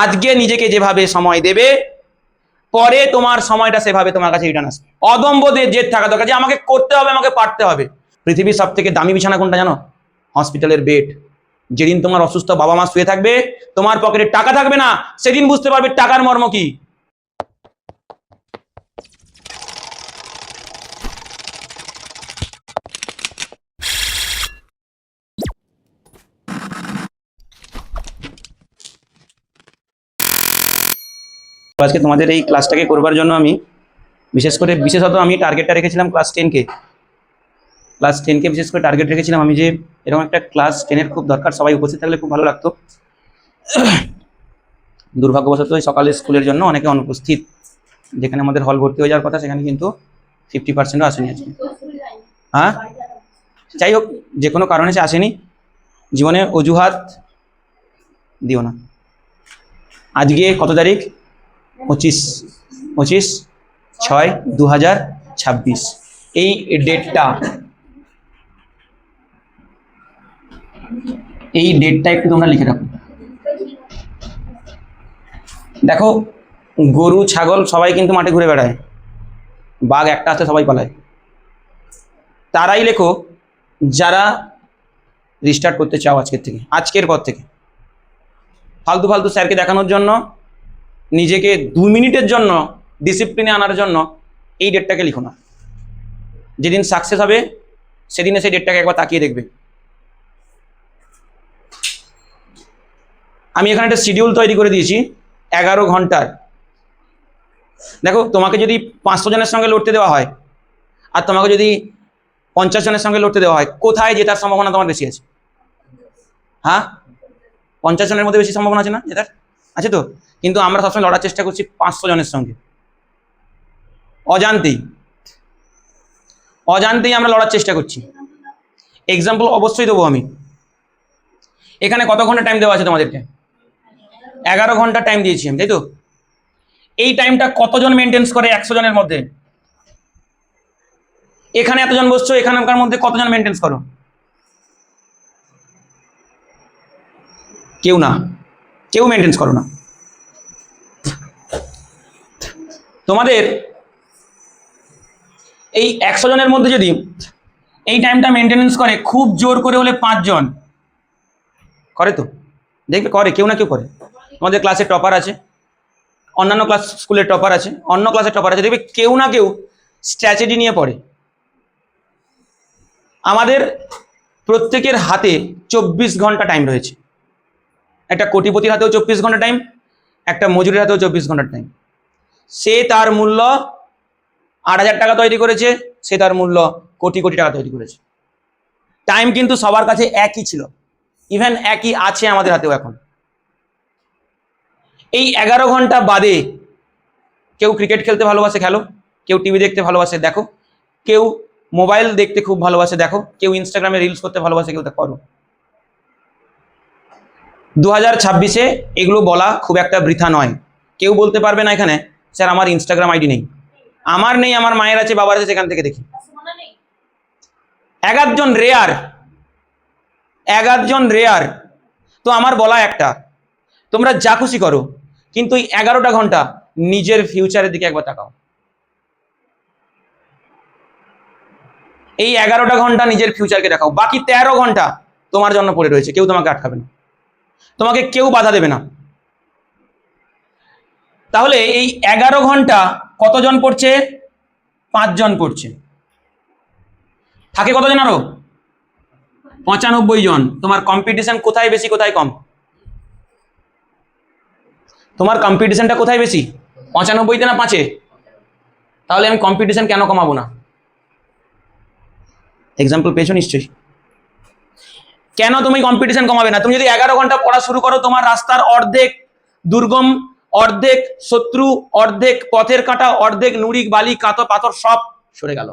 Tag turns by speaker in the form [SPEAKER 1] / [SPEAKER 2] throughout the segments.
[SPEAKER 1] আজকে নিজেকে যেভাবে সময় দেবে, পরে তোমার সময়টা সেভাবে তোমার কাছে রিটার্ন আসবে। অদম্য জেদ থাকা দরকার যে আমাকে করতে হবে, আমাকে পারতে হবে। পৃথিবীর সব থেকে দামি বিছানা কোনটা জানো? হসপিটালের বেড। যেদিন তোমার অসুস্থ বাবা মা শুয়ে থাকবে, তোমার পকেটে টাকা থাকবে না, সেদিন বুঝতে পারবে টাকার মর্ম কি। আজকে তোমাদের এই ক্লাসটাকে করবার জন্য আমি বিশেষত আমি টার্গেটটা রেখেছিলাম ক্লাস 10কে। ক্লাস 10কে বিশেষ করে টার্গেট রেখেছিলাম আমি, যে এরকম একটা ক্লাস 10-এর খুব দরকার, সবাই উপস্থিত থাকলে খুব ভালো লাগতো। দুর্ভাগ্যবশত সকালে স্কুলের জন্য অনেকে অনুপস্থিত, যেখানে আমাদের হল ভর্তি হয়ে যাওয়ার কথা সেখানে কিন্তু 50%ও আসেনি আজকে। হ্যাঁ, যাই হোক, যে কোনো কারণে সে আসেনি, জীবনে অজুহাত দিও না। আজকে কত তারিখ? 25/6/2026। এই ডেটটা একটু তোমরা লিখে রাখো। দেখো, গরু ছাগল সবাই কিন্তু মাঠে ঘুরে বেড়ায়, বাঘ একটা আছে সবাই পালায়। তারাই লেখো যারা রিস্টার্ট করতে চাও আজকের পর থেকে। ফালতু ফালতু স্যারকে দেখানোর জন্য, নিজেকে 2 মিনিটের জন্য ডিসিপ্লিনে আনার জন্য এই ডেটটাকে লিখো না। যেদিন সাকসেস হবে সেদিনে সেই ডেটটাকে একবার তাকিয়ে দেখবে। আমি এখানে একটা শিডিউল তৈরি করে দিয়েছি 11 ঘন্টার। দেখো, তোমাকে যদি 500 জনের সঙ্গে লড়তে দেওয়া হয় আর তোমাকে যদি 50 জনের সঙ্গে লড়তে দেওয়া হয়, কোথায় জেতার সম্ভাবনা তোমার বেশি আছে? হ্যাঁ, 50 জনের মধ্যে বেশি সম্ভাবনা আছে না জেতার? আছে তো। কিন্তু আমরা সবসময় লড়ার চেষ্টা করছি 500 জনের সঙ্গে। অজান্তেই আমরা লড়ার চেষ্টা করছি। এক্সাম্পল অবশ্যই দেবো আমি। এখানে কত ঘন্টা টাইম দেওয়া আছে তোমাদেরকে? 11 ঘন্টা টাইম দিয়েছি আমি, তাই তো? এই টাইমটা কতজন মেনটেন্স করে 100 জনের মধ্যে? এখানে এতজন বসছো, এখানকার মধ্যে কতজন মেনটেন্স করো? কেউ না, কেউ মেনটেন্স করো না। তোমাদের এই 100 জনের মধ্যে যদি এই টাইমটা মেনটেনেন্স করে খুব জোর করে হলে 5 জন করে, তো দেখবে করে, কেউ না কেউ করে। তোমাদের ক্লাসে টপার আছে, অন্যান্য ক্লাস স্কুলের টপার আছে, অন্য ক্লাসের টপার আছে, দেখবে কেউ না কেউ স্ট্র্যাটেজি নিয়ে পড়ে। আমাদের প্রত্যেকের হাতে 24 ঘন্টা টাইম রয়েছে। একটা কোটিপতির হাতেও 24 ঘন্টা টাইম, একটা মজুরের হাতেও 24 ঘন্টা টাইম। সে তার মূল্য 8,000 টাকা তৈরি করেছে, সে তার মূল্য কোটি কোটি টাকা তৈরি করেছে। টাইম কিন্তু সবার কাছে একই ছিল, ইভেন একই আছে আমাদের হাতেও এখন। এই 11 ঘন্টা বাদে কেউ ক্রিকেট খেলতে ভালোবাসে, খেলো। কেউ টিভি দেখতে ভালোবাসে, দেখো। কেউ মোবাইল দেখতে খুব ভালোবাসে, দেখো। কেউ ইনস্টাগ্রামে রিলস করতে ভালোবাসে, কেউ করো। 2026-এ এগুলো বলা খুব একটা বৃথা নয়। কেউ বলতে পারবে না এখানে, স্যার আমার ইনস্টাগ্রাম আইডি নেই। আমার নেই, আমার মায়ের আছে, বাবার আছে, সেখান থেকে দেখি। 11 জন রেয়ার। তো আমার বলা একটা, তোমরা যা খুশি করো, কিন্তু এই 11টা ঘন্টা নিজের ফিউচারের দিকে একবার তাকাও। এই 11টা ঘন্টা নিজের ফিউচারকে দেখাও। বাকি 13 ঘন্টা তোমার জন্য পড়ে রয়েছে, কেউ তোমাকে আটকাবে না, তোমাকে কেউ বাধা দেবে না। তাহলে এই 11 ঘন্টা কতজন পড়ছে? 5 জন পড়ছে। থাকে কতজন আরো? 95 জন। তোমার কম্পিটিশন কোথায় বেশি, কোথায় কম? তোমার কম্পিটিশনটা কোথায় বেশি? 95-তে না 5-এ? তাহলে আমি কম্পিটিশন কেন কমাবো না? এক্সাম্পল পেয়েছো নিশ্চয়ই। কেন তুমি কম্পিটিশন কমাবে না? তুমি যদি 11 ঘন্টা পড়া শুরু করো, তোমার রাস্তার অর্ধেক দুর্গম, অর্ধেক শত্রু, অর্ধেক পথের কাঁটা, অর্ধেক নুড়ি বালি কাতো পাথর সব সরে গেল।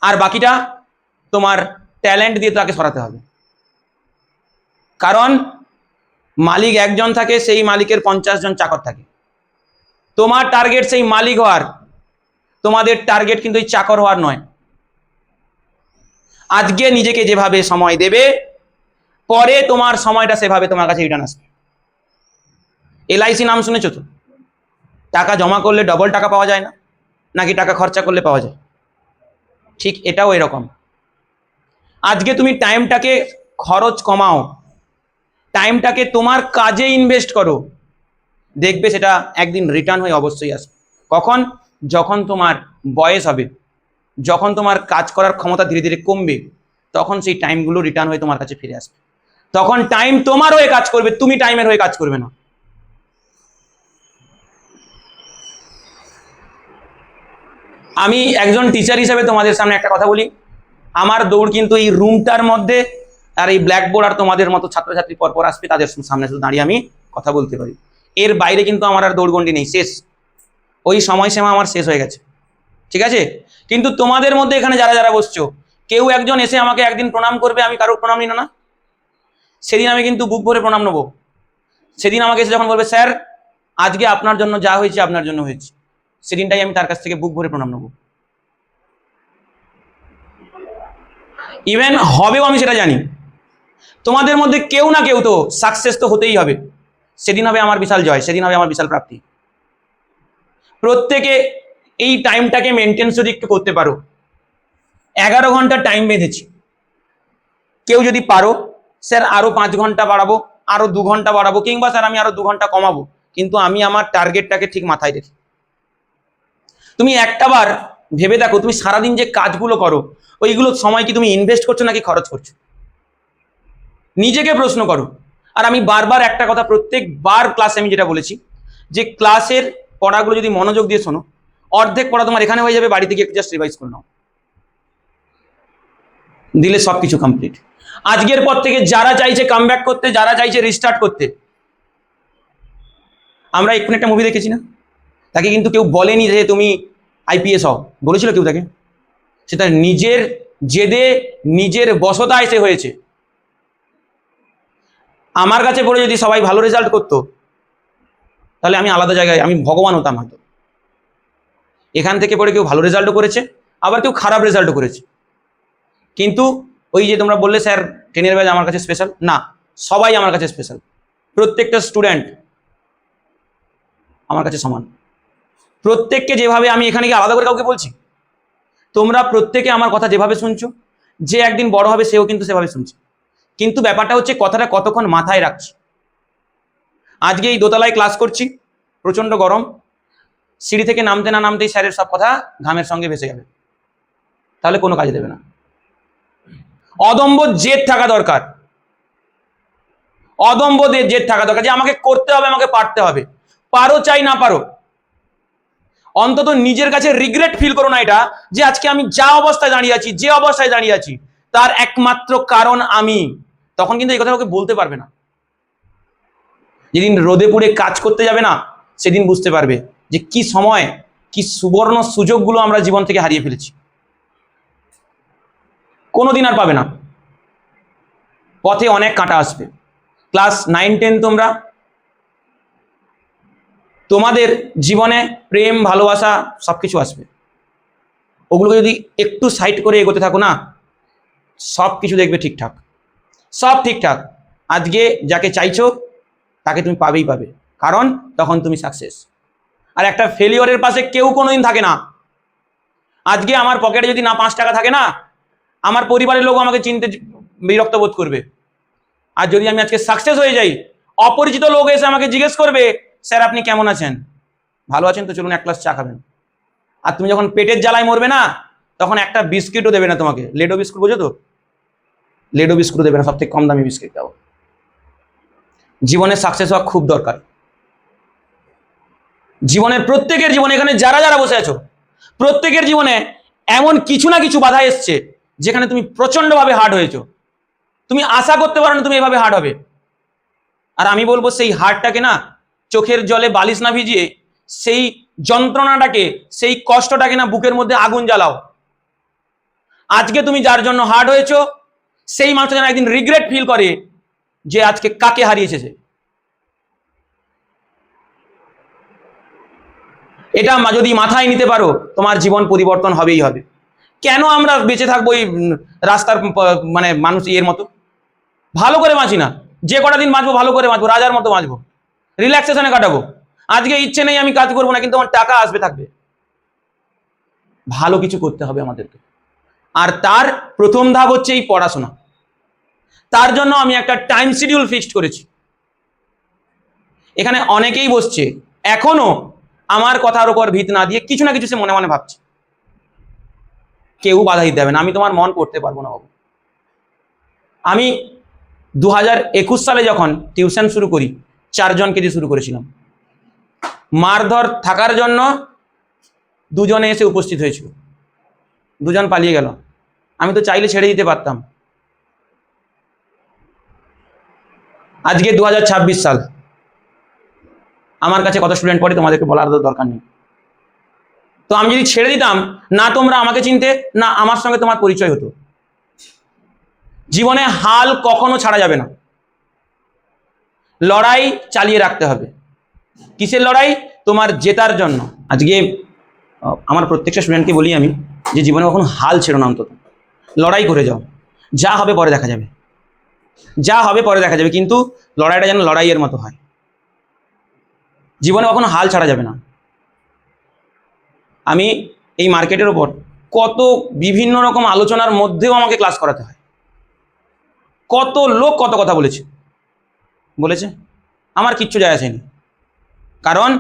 [SPEAKER 1] আর বাকিটা তোমার ট্যালেন্ট দিয়ে তাকে সরাতে হবে। কারণ মালিক একজন থাকে, সেই মালিকের 50 জন চাকর থাকে। তোমার টার্গেট সেই মালিক হওয়ার, তোমাদের টার্গেট কিন্তু এই চাকর হওয়ার নয়। আজকে নিজেকে যেভাবে সময় দেবে, পরে তোমার সময়টা সেভাবে তোমার কাছে রিটার্ন আসবে। LIC নাম শুনেছো তো? টাকা জমা করলে ডবল টাকা পাওয়া যায় না, নাকি টাকা খরচা করলে পাওয়া যায়? ঠিক এটাও এরকম। আজকে তুমি টাইমটাকে খরচ কমাও, টাইমটাকে তোমার কাজে ইনভেস্ট করো, দেখবে সেটা একদিন রিটার্ন হয়ে অবশ্যই আসবে। কখন? যখন তোমার বয়স হবে, যখন তোমার কাজ করার ক্ষমতা ধীরে ধীরে কমবে, তখন সেই টাইমগুলো রিটার্ন হয়ে তোমার কাছে ফিরে আসবে। তখন টাইম তোমার হয়ে কাজ করবে, তুমি টাইমের হয়ে কাজ করবে না। আমি একজন টিচার হিসেবে তোমাদের সামনে একটা কথা বলি, আমার দৌড় কিন্তু এই রুমটার মধ্যে আর এই ব্ল্যাকবোর্ড আর তোমাদের মতো ছাত্রছাত্রী পরপর আসবে, তাদের সামনে শুধু দাঁড়িয়ে আমি কথা বলতে পারি। এর বাইরে কিন্তু আমার আর দৌড়গন্ডি নেই, শেষ। ওই সময়সীমা আমার শেষ হয়ে গেছে, ঠিক আছে? কিন্তু তোমাদের মধ্যে এখানে যারা যারা বসছো, কেউ একজন এসে আমাকে একদিন প্রণাম করবে, আমি কারোর প্রণাম নিই না, সেদিন আমি কিন্তু বুক ভরে প্রণাম নেবো। সেদিন আমাকে এসে যখন বলবে স্যার আজকে আপনার জন্য যা হয়েছে আপনার জন্য হয়েছে, সেদিনটাই আমি তার কাছ থেকে বুক ভরে প্রণাম নেবো। ইভেন হবেও, আমি সেটা জানি। তোমাদের মধ্যে কেউ না কেউ তো সাকসেস তো হতেই হবে, সেদিন হবে আমার বিশাল জয়, সেদিন হবে আমার বিশাল প্রাপ্তি। প্রত্যেকে এই টাইমটাকে মেনটেন যদি একটু করতে পারো, 11 ঘন্টা টাইম বেঁধেছি, কেউ যদি পারো স্যার আরো 5 ঘন্টা বাড়াবো, আরো 2 ঘন্টা বাড়াবো, কিংবা স্যার আমি আরো 2 ঘন্টা কমাবো, কিন্তু আমি আমার টার্গেটটাকে ঠিক মাথায় রেখে। তুমি একটা বার ভেবে দেখো, তুমি সারাদিন যে কাজগুলো করো ওইগুলো সময় কি তুমি ইনভেস্ট করছো নাকি খরচ করছো? নিজেকে প্রশ্ন করো। আর আমি বারবার একটা কথা প্রত্যেকবার ক্লাসে আমি যেটা বলেছি, যে ক্লাসের পড়াগুলো যদি মনোযোগ দিয়ে শোনো, অর্ধেক পড়া তোমার এখানে হয়ে যাবে, বাড়িতে গিয়ে জাস্ট রিভাইজ করে নাও, দিলে সব কিছু কমপ্লিট। আজকের পর থেকে যারা চাইছে কামব্যাক করতে, যারা চাইছে রিস্টার্ট করতে, আমরা এক্ষুনি একটা মুভি দেখেছি না, তাকে কিন্তু কেউ বলেনি যে তুমি IPS হও, বলেছিল কেউ তাকে? সেটা নিজের জেদে, নিজের বশতায় সে হয়েছে। আমার কাছে পড়ে যদি সবাই ভালো রেজাল্ট করতো, তাহলে আমি আলাদা জায়গায়, আমি ভগবান হতাম হয়তো। এখান থেকে পড়ে কেউ ভালো রেজাল্টও করেছে, আবার কেউ খারাপ রেজাল্টও করেছে। কিন্তু ওই যে তোমরা বললে স্যার 10-এর ব্যাচ আমার কাছে স্পেশাল, না, সবাই আমার কাছে স্পেশাল। প্রত্যেকটা স্টুডেন্ট আমার কাছে সমান। প্রত্যেককে যেভাবে আমি এখানে গিয়ে আলাদা করে কাউকে বলছি, তোমরা প্রত্যেকে আমার কথা যেভাবে শুনছো, যে একদিন বড় হবে সেও কিন্তু সেভাবে শুনছে। কিন্তু ব্যাপারটা হচ্ছে কথাটা কতক্ষণ মাথায় রাখছি। আজকে এই দোতলায় ক্লাস করছি, প্রচন্ড গরম, সিঁড়ি থেকে নামতে না নামতেই স্যারের সব কথা ঘামের সঙ্গে ভেসে যাবে, তাহলে কোনো কাজে দেবে না। অদম্য জেদ থাকা দরকার, অদম্য জেদ থাকা দরকার, যে আমাকে করতে হবে, আমাকে পারতে হবে, পারো চাই না পারো। অন্তত নিজের কাছে রিগ্রেট ফিল করো না এটা, যে আজকে আমি যা অবস্থায় দাঁড়িয়ে আছি, যে অবস্থায় দাঁড়িয়ে আছি, তার একমাত্র কারণ আমি। তখন কিন্তু এই কথা ওকে বলতে পারবে না। যেদিন রোদে পুড়ে কাজ করতে যাবে না, সেদিন বুঝতে পারবে যে কি সময়, কি সুবর্ণ সুযোগগুলো আমরা জীবন থেকে হারিয়ে ফেলেছি। কোনোদিন আর পাবে না। পথে অনেক কাঁটা আসবে। ক্লাস 9-10 তোমরা, তোমাদের জীবনে প্রেম ভালোবাসা সবকিছু আসবে, ওগুলোকে যদি একটু সাইড করে এগোতে থাকো না, সব কিছু দেখবে ঠিকঠাক, সব ঠিকঠাক। আজকে যাকে চাইছো তাকে তুমি পাবেই পাবে, কারণ তখন তুমি সাকসেস। আর একটা ফেলিওরের পাশে কেউ কোনোদিন থাকে না। আজকে আমার পকেটে যদি না 5 টাকা থাকে না, আমার পরিবারের লোক আমাকে চিনতে বিরক্ত বোধ করবে। আর যদি আমি আজকে সাকসেস হয়ে যাই, অপরিচিত লোক এসে আমাকে জিজ্ঞেস করবে স্যার আপনি কেমন আছেন, ভালো আছেন তো, চলুন এক গ্লাস চা খাবেন। আর তুমি যখন পেটের জ্বালায় মরবে না, তখন একটা বিস্কিটও দেবে না তোমাকে। লেডো বিস্কুট বোঝো তো? লেডো বিস্কুট দেবে না, সব থেকে কম দামি বিস্কিট দাও। জীবনে সাকসেস হওয়া খুব দরকার। জীবনের প্রত্যেকের জীবনে, এখানে যারা যারা বসে আছো, প্রত্যেকের জীবনে এমন কিছু না কিছু বাধা এসছে যেখানে তুমি প্রচন্ডভাবে হার্ড হয়েছো। তুমি আশা করতে পারো না তুমি এভাবে হার্ড হবে। আর আমি বলবো সেই হার্ডটাকে না, চোখের জলে বালিশ না ভিজিয়ে, সেই যন্ত্রণাটাকে, সেই কষ্টটাকে না বুকের মধ্যে আগুন জ্বালাও। আজকে তুমি যার জন্য হার্ড হয়েছো, সেই মানুষটা যেন একদিন রিগ্রেট ফিল করে যে আজকে কাকে হারিয়েছে সে। এটা যদি মাথায় নিতে পারো, তোমার জীবন পরিবর্তন হবেই হবে। কেন আমরা বেঁচে থাকবো এই রাস্তার মানে মানুষ এর মতো? ভালো করে বাঁচি না, যে কটা দিন বাঁচবো ভালো করে বাঁচবো, রাজার মতো বাঁচবো। রিল্যাক্সেশনে কাটাবো। আজকে ইচ্ছে নেই আমি কাজ করবো না, কিন্তু আমার টাকা আসবে থাকবে। ভালো কিছু করতে হবে আমাদেরকে, আর তার প্রথম ধাপ হচ্ছে এই পড়াশোনা। তার জন্য আমি একটা টাইম শিডিউল ফিক্সড করেছি। এখানে অনেকেই বসছে এখনো আমার কথার উপর ভিত না দিয়ে কিছু না কিছু সে মনে মনে ভাবছে। কেউ বাধা দিতে হবে না, আমি তোমার মন পড়তে পারবো না বাবু। আমি 2021 সালে যখন টিউশন শুরু করি 4 জনকে দিয়ে শুরু করেছিলাম। মারধর থাকার জন্য 2 জনে এসে উপস্থিত হয়েছিল, 2 জন পালিয়ে গেল। আমি তো চাইলে ছেড়ে দিতে পারতাম। আজকে 2026 সাল, আমার কাছে কত স্টুডেন্ট পড়ে তোমাদেরকে বলার দরকার নেই। তো আমি যদি ছেড়ে দিতাম, না তোমরা আমাকে চিনতে, না আমার সঙ্গে তোমার পরিচয় হতো। জীবনে হাল কখনো ছাড়া যাবে না, লড়াই চালিয়ে রাখতে হবে। কিসের লড়াই? তোমার জেতার জন্য। আজকে আমার প্রত্যেকটা স্টুডেন্টকে বলি আমি, যে জীবনে কখনো হাল ছেড়ো না, অন্তত লড়াই করে যাও। যা হবে পরে দেখা যাবে, যা হবে পরে দেখা যাবে, কিন্তু লড়াইটা যেন লড়াইয়ের মতো হয়। জীবনে কখনো হাল ছাড়া যাবে না। আমি এই মার্কেটের ওপর কত বিভিন্ন রকম আলোচনার মধ্যেও আমাকে ক্লাস করাতে হয়। কত লোক কত কথা বলেছে, আমার কিচ্ছু যায় আসেনি। কারণ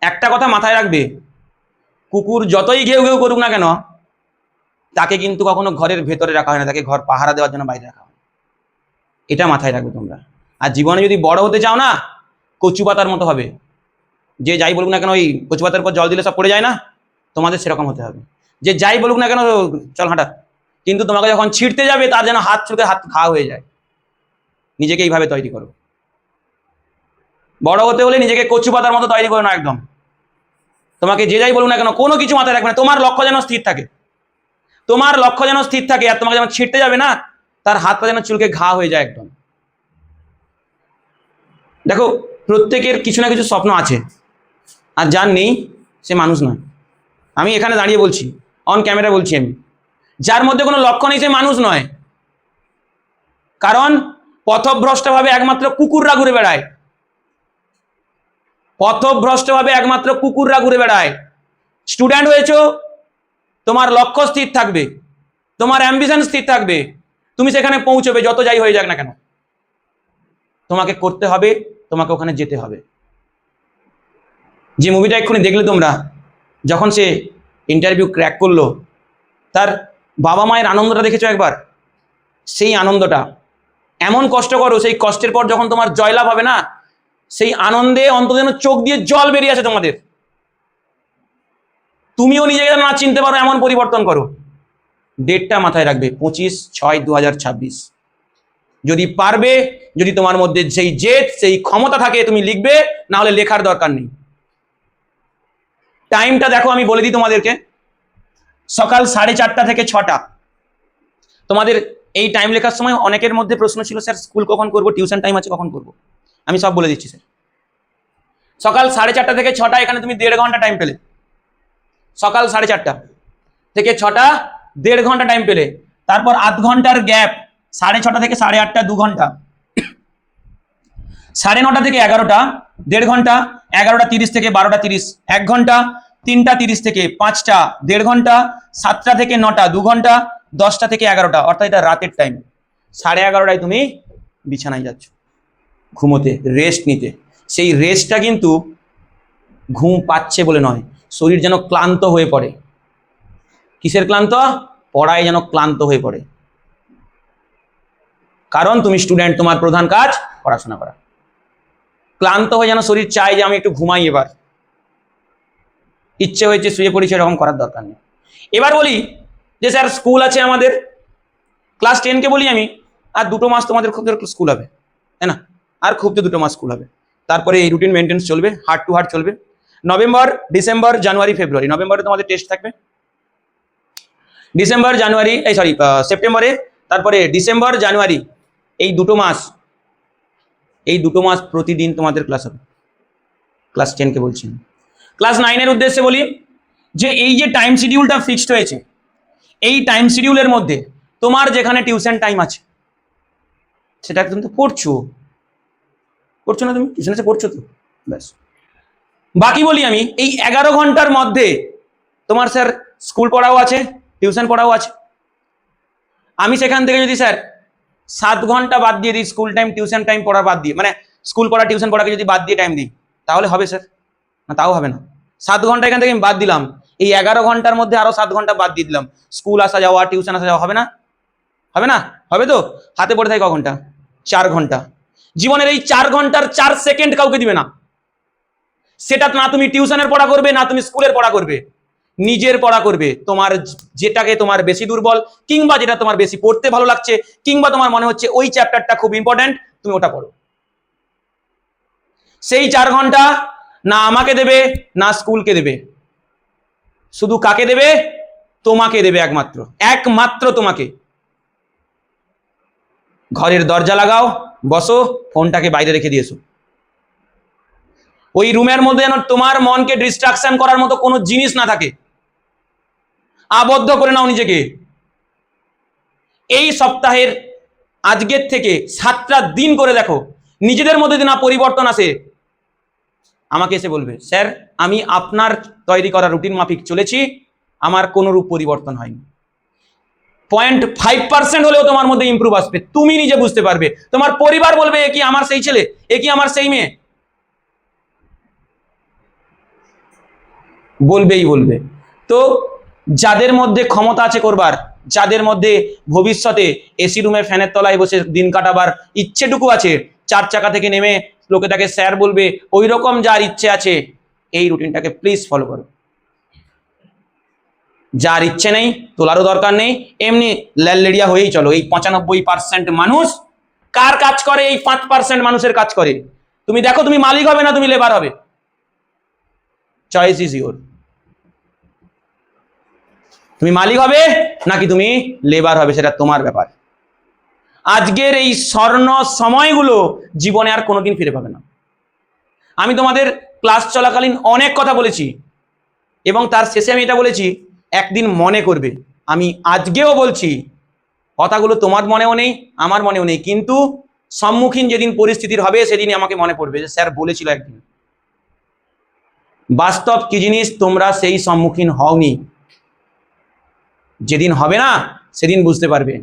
[SPEAKER 1] একটা কথা মাথায় রাখবে, কুকুর যতই ঘেউ ঘেউ করুক না কেন, তাকে কিন্তু কখনো ঘরের ভেতরে রাখা হয় না, তাকে ঘর পাহারা দেওয়ার জন্য বাইরে রাখা হয়। এটা মাথায় রাখবে তোমরা। আর জীবনে যদি বড় হতে চাও না, কচু পাতার মতো হবে। যে যাই বলুক না কেন, ওই কচু পাতার পর জল দিলে সব পড়ে যায় না, তোমাদের সেরকম হতে হবে। যে যাই বলুক না কেন, চল হাঁটা, কিন্তু তোমাকে যখন ছিঁড়তে যাবে তার যেন হাত ছুঁতে হাত ঘা হয়ে যায়। নিজেকে এইভাবে তৈরি করো। বড় হতে হলে নিজেকে কচু পাতার মতো তৈরি করো না একদম। তোমাকে যে যাই বলুক না কেন, কোনো কিছু মাথায় রাখবে না, তোমার লক্ষ্য যেন স্থির থাকে। তোমার লক্ষ্য যেন স্থির থাকে, আর তোমাকে যেন ছিঁড়তে যাবে না, তার হাতটা যেন চুলকে ঘা হয়ে যায় একদম। দেখো, প্রত্যেকের কিছু না কিছু স্বপ্ন আছে, আর যার নেই সে মানুষ নয়। আমি এখানে দাঁড়িয়ে বলছি, অন ক্যামেরা বলছি, আমি যার মধ্যে কোনো লক্ষ্য নেই সে মানুষ নয়। কারণ পথভ্রষ্টভাবে একমাত্র কুকুররা ঘুরে বেড়ায়। পথভ্রষ্টভাবে একমাত্র কুকুররা ঘুরে বেড়ায়। স্টুডেন্ট হয়েছো, তোমার লক্ষ্য স্থির থাকবে, তোমার অ্যাম্বিশন স্থির থাকবে, তুমি সেখানে পৌঁছবে, যত যাই হয়ে যাক না কেন। তোমাকে করতে হবে, তোমাকে ওখানে যেতে হবে। যে মুভিটা এক্ষুনি দেখলে তোমরা, যখন সে ইন্টারভিউ ক্র্যাক করলো, তার বাবা মায়ের আনন্দটা দেখেছো একবার? সেই আনন্দটা এমন কষ্ট করো, সেই কষ্টের পর যখন তোমার জয়লাভ হবে না, সেই আনন্দে অন্তত যেন চোখ দিয়ে জল বেরিয়ে আসে তোমাদের। তুমিও নিজেকে না চিনতে পারো, এমন পরিবর্তন করো। ডেটটা মাথায় রাখবে, 25/6/2026। যদি পারবে, যদি তোমার মধ্যে সেই জেদ, সেই ক্ষমতা থাকে, তুমি লিখবে, না হলে লেখার দরকার নেই। টাইমটা দেখো, আমি বলে দিই তোমাদেরকে, সকাল 4:30 থেকে 6টা। তোমাদের এই টাইম লেখার সময় অনেকের মধ্যে প্রশ্ন ছিল, স্যার স্কুল কখন করবো, টিউশন টাইম আছে কখন করবো? আমি সব বলে দিচ্ছি স্যার। সকাল 4:30 থেকে 6টা, এখানে তুমি 1.5 ঘন্টা টাইম পেলে। সকাল 4:30 থেকে 6টা 1.5 ঘন্টা টাইম পেলে। তারপর আধ ঘন্টার গ্যাপ, 6:30 থেকে 8:30 2 ঘন্টা। 9:30 থেকে 11টা 1.5 ঘন্টা। 11:30 থেকে 12:30 1 ঘন্টা। 3:30 থেকে 5টা 1.5 ঘন্টা। 7টা থেকে 9টা 2 ঘন্টা। 10টা থেকে 11টা, অর্থাৎ এটা রাতের টাইম। 11:30টায় তুমি বিছানায় যাচ্ছ ঘুমোতে, রেস্ট নিতে। সেই রেস্টটা কিন্তু ঘুম পাচ্ছে বলে নয়, শরীর যেন ক্লান্ত হয়ে পড়ে। কিসের ক্লান্ত? পড়ায় যেন ক্লান্ত হয়ে পড়ে। কারণ তুমি স্টুডেন্ট, তোমার প্রধান কাজ পড়াশোনা করা। ক্লান্ত হয়ে যেন শরীর চায় যে আমি একটু ঘুমাই, এবার ইচ্ছে হয়েছে শুয়ে পড়েছে, এরকম করার দরকার নেই। এবার বলি যে স্যার স্কুল আছে আমাদের, ক্লাস 10কে বলি আমি, আর 2 মাস তোমাদের খুব স্কুল হবে, তাই না? আর খুব তো 2 মাস স্কুল হবে, তারপরে এই রুটিন মেনটেন্স চলবে, হার্ট টু হার্ট চলবে। নভেম্বর, ডিসেম্বর, জানুয়ারি, ফেব্রুয়ারি। নভেম্বরে তোমাদের টেস্ট থাকবে, ডিসেম্বর জানুয়ারি, সেপ্টেম্বরে, তারপরে ডিসেম্বর জানুয়ারি, এই 2 মাস, এই 2 মাস প্রতিদিন তোমাদের ক্লাস হবে। ক্লাস 10কে বলছি। ক্লাস 9-এর উদ্দেশ্যে বলি যে এই যে টাইম শিডিউলটা ফিক্সড হয়েছে, এই টাইম শিডিউলের মধ্যে তোমার যেখানে টিউশন টাইম আছে সেটা তুমি তো পড়ছো, করছো না তুমি? টিউশন এসে পড়ছো তো, ব্যাস। বাকি বলি আমি, এই 11 ঘন্টার মধ্যে তোমার স্যার স্কুল পড়াও আছে, টিউশন পড়াও আছে। আমি সেখান থেকে যদি স্যার 7 ঘন্টা বাদ দিয়ে দিই, স্কুল টাইম টিউশন টাইম পড়া বাদ দিয়ে, মানে স্কুল পড়া টিউশন পড়াকে যদি বাদ দিয়ে টাইম দিই, তাহলে হবে স্যার? না, তাও হবে না। 7 ঘন্টা এখান থেকে আমি বাদ দিলাম, এই 11 ঘন্টার মধ্যে আরো 7 ঘন্টা বাদ দিয়ে দিলাম, স্কুল আসা যাওয়া, টিউশন আসা যাওয়া, হবে না? হবে না? হবে তো? হাতে পড়ে থাকে ক ঘন্টা? 4 ঘন্টা। জীবনের এই 4 ঘন্টার 4 সেকেন্ড কাউকে দিবে না। সেটা না তুমি টিউশনের পড়া করবে, না তুমি স্কুলের পড়া করবে, নিজের পড়া করবে। তোমার যেটাকে তোমার বেশি দুর্বল, কিংবা যেটা তোমার বেশি পড়তে ভালো লাগছে, কিংবা তোমার মনে হচ্ছে ওই চ্যাপ্টারটা খুব ইম্পর্টেন্ট, তুমি ওটা পড়ো। সেই 4 ঘন্টা না আমাকে দেবে, না স্কুলকে দেবে, শুধু কাকে দেবে? তোমাকে দেবে, একমাত্র, একমাত্র তোমাকে। ঘরের দরজা লাগাও, বসো, ফোনটাকে বাইরে রেখে দিয়েছো। ওই রুমের মধ্যে যেন তোমার মনকে ডিস্ট্রাকশন করার মতো কোনো জিনিস না থাকে। আবদ্ধ করে নাও নিজেকে। এই সপ্তাহের আজকের থেকে 7টা দিন করে দেখো, নিজেদের মধ্যে যদি না পরিবর্তন আসে, আমাকে এসে বলবে, স্যার আমি আপনার তৈরি করা রুটিন মাফিক চলেছি, আমার কোনো রূপ পরিবর্তন হয়নি। 0.5% হলেও তোমার মধ্যে ইমপ্রুভ আসবে, তুমি নিজে বুঝতে পারবে। তোমার পরিবার বলবে, এ কি আমার সেই ছেলে, এ কি আমার সেই মেয়ে, বলবেই বলবে। তো যাদের মধ্যে ক্ষমতা আছে করবার, যাদের মধ্যে ভবিষ্যতে এসি রুমে ফ্যানের তলায় বসে দিন কাটাবার ইচ্ছেটুকু আছে, 4 চাকা থেকে নেমে লোকে তাকে স্যার বলবে, ওই রকম যার ইচ্ছে আছে, এই রুটিনটাকে প্লিজ ফলো করো। যার ইচ্ছে নেই, তোলারও দরকার নেই, এমনি ল্যালেরিয়া হয়েই চলো। এই 95% মানুষ কার কাজ করে? এই 5% মানুষের কাজ করে। তুমি দেখো, তুমি মালিক হবে না তুমি লেবার হবে, চয়েস ইজ ইওর। তুমি মালিক হবে নাকি তুমি লেবার হবে, সেটা তোমার ব্যাপার। আজকের এই স্বর্ণ সময়গুলো জীবনে আর কোনোদিন ফিরে পাবে না। আমি তোমাদের ক্লাস চলাকালীন অনেক কথা বলেছি, এবং তার শেষে আমি এটা বলেছি, একদিন মনে করবে। আমি আজকেও বলছি, কথাগুলো তোমার মনেও নেই, আমার মনেও নেই, কিন্তু সম্মুখীন যেদিন পরিস্থিতির হবে, সেদিনই আমাকে মনে পড়বে যে স্যার বলেছিল একদিন। বাস্তব কি জিনিস তোমরা সেই সম্মুখীন হওনি। যেদিন হবে না, সেদিন বুঝতে পারবে।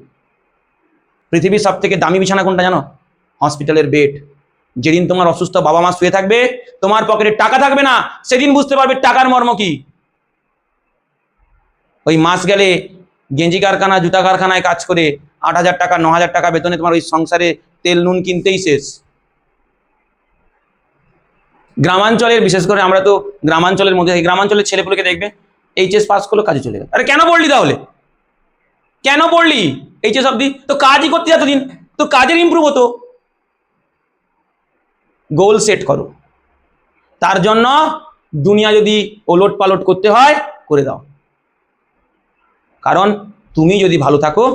[SPEAKER 1] পৃথিবীর সব থেকে দামি বিছানা কোনটা জানো? হসপিটালের বেড। যেদিন তোমার অসুস্থ বাবা মা শুয়ে থাকবে, তোমার পকেটে টাকা থাকবে না, সেদিন বুঝতে পারবে টাকার মর্ম কি। ওই মাস গেলে গেঞ্জি কারখানা, জুতা কারখানায় কাজ করে 8,000 টাকা 9,000 টাকা বেতনে তোমার ওই সংসারে তেল নুন কিনতেই শেষ। গ্রামাঞ্চলের, বিশেষ করে আমরা তো গ্রামাঞ্চলের মধ্যে, গ্রামাঞ্চলের ছেলেপুলেকে দেখবে এইচএস পাস করলো, কাজে চলে গেল। আরে কেন পড়লি তাহলে? কেন পড়লি এইচএস অব্দি? তো কাজই করতে এতদিন, তো কাজের ইমপ্রুভ হতো। গোল সেট করো, তার জন্য দুনিয়া যদি ওলট পালট করতে হয় করে দাও। কারণ তুমি যদি ভালো থাকো,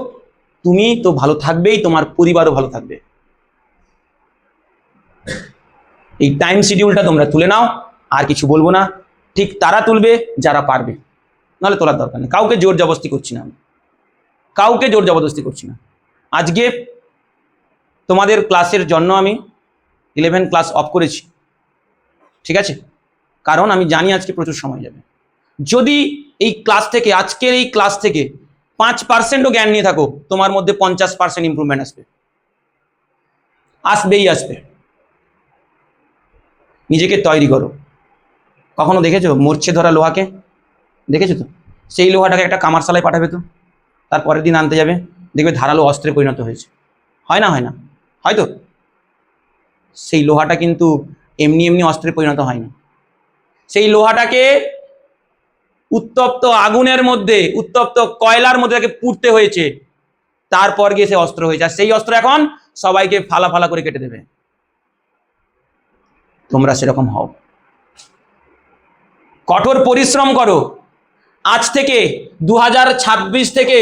[SPEAKER 1] তুমি তো ভালো থাকবেই, তোমার পরিবারও ভালো থাকবে। এই টাইম শিডিউলটা তোমরা তুলে নাও। আর কিছু বলবো না, ঠিক তারা তুলবে যারা পারবে, নাহলে তোলার দরকার নেই। কাউকে জোর জবরদস্তি করছি না আমি, কাউকে জোর জবরদস্তি করছি না। আজকে তোমাদের ক্লাসের জন্য আমি 11 ক্লাস অফ করেছি, ঠিক আছে? কারণ আমি জানি আজকে প্রচুর সময় যাবে। যদি এই ক্লাস থেকে, আজকের এই ক্লাস থেকে 5%ও জ্ঞান নিয়ে থাকো, তোমার মধ্যে 50% ইম্প্রুভমেন্ট আসবে, আসবেই আসবে। নিজেকে তৈরি করো। কখনো দেখেছো মরছে ধরা লোহাকে? দেখেছো তো? সেই লোহাটাকে একটা কামারশালায় পাঠাবে তো, তারপরের দিন আনতে যাবে, দেখবে ধারালো অস্ত্রে পরিণত হয়েছে। হয় না? হয় না? হয়তো সেই লোহাটা কিন্তু এমনি এমনি অস্ত্রে পরিণত হয়নি। সেই লোহাটাকে উত্তপ্ত আগুনের মধ্যে, উত্তপ্ত কয়লার মধ্যে তাকে পুড়তে হয়েছে, তারপর গিয়ে সে অস্ত্র হয়েছে। আর সেই অস্ত্র এখন সবাইকে ফালা ফালা করে কেটে দেবে। তোমরা সেরকম হও, কঠোর পরিশ্রম করো। আজ থেকে 2026 থেকে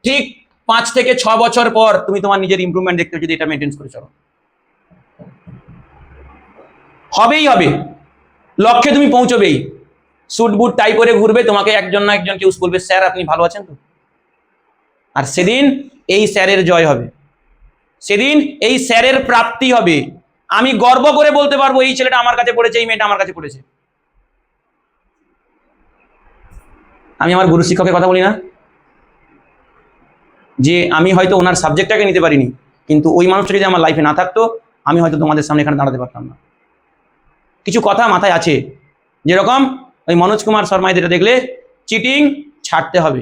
[SPEAKER 1] ঠিক 5 থেকে 6 বছর পর তুমি তোমার নিজের ইমপ্রুভমেন্ট দেখতে, যদি এটা মেনটেন করে চলো, হবেই হবে। লক্ষ্যে তুমি পৌঁছবেই। স্যুট বুট টাই পরে ঘুরবে, তোমাকে একজন না একজন কেউ বলবে, স্যার আপনি ভালো আছেন তো? আর সেদিন এই স্যারের জয় হবে, সেদিন এই স্যারের প্রাপ্তি হবে। আমি গর্ব করে বলতে পারবো এই ছেলেটা আমার কাছে পড়েছে, এই মেয়েটা আমার কাছে পড়েছে। আমি আমার গুরু শিক্ষকের কথা বলি না, যে আমি হয়তো ওনার সাবজেক্টটাকে নিতে পারিনি, কিন্তু ওই মানুষটা যদি আমার লাইফে না থাকতো আমি হয়তো তোমাদের সামনে এখানে দাঁড়াতে পারতাম না। কিছু কথা মাথায় আছে, যেরকম ওই মনোজ কুমার শর্মা যেটা দেখলে চিটিং ছাড়তে হবে,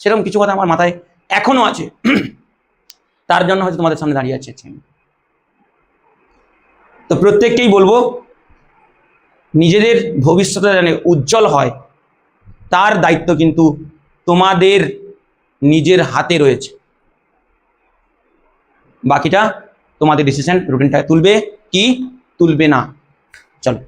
[SPEAKER 1] সেরকম কিছু কথা আমার মাথায় এখনো আছে। তার জন্য হয়তো তোমাদের সামনে দাঁড়িয়ে আছে। তো প্রত্যেককেই বলবো নিজেদের ভবিষ্যৎ যেন উজ্জ্বল হয়, তার দায়িত্ব কিন্তু তোমাদের নিজের হাতে রয়েছে। বাকিটা তোমাদের ডিসিশন, রুটিনটা তুলবে কি তুলবে না। চলো।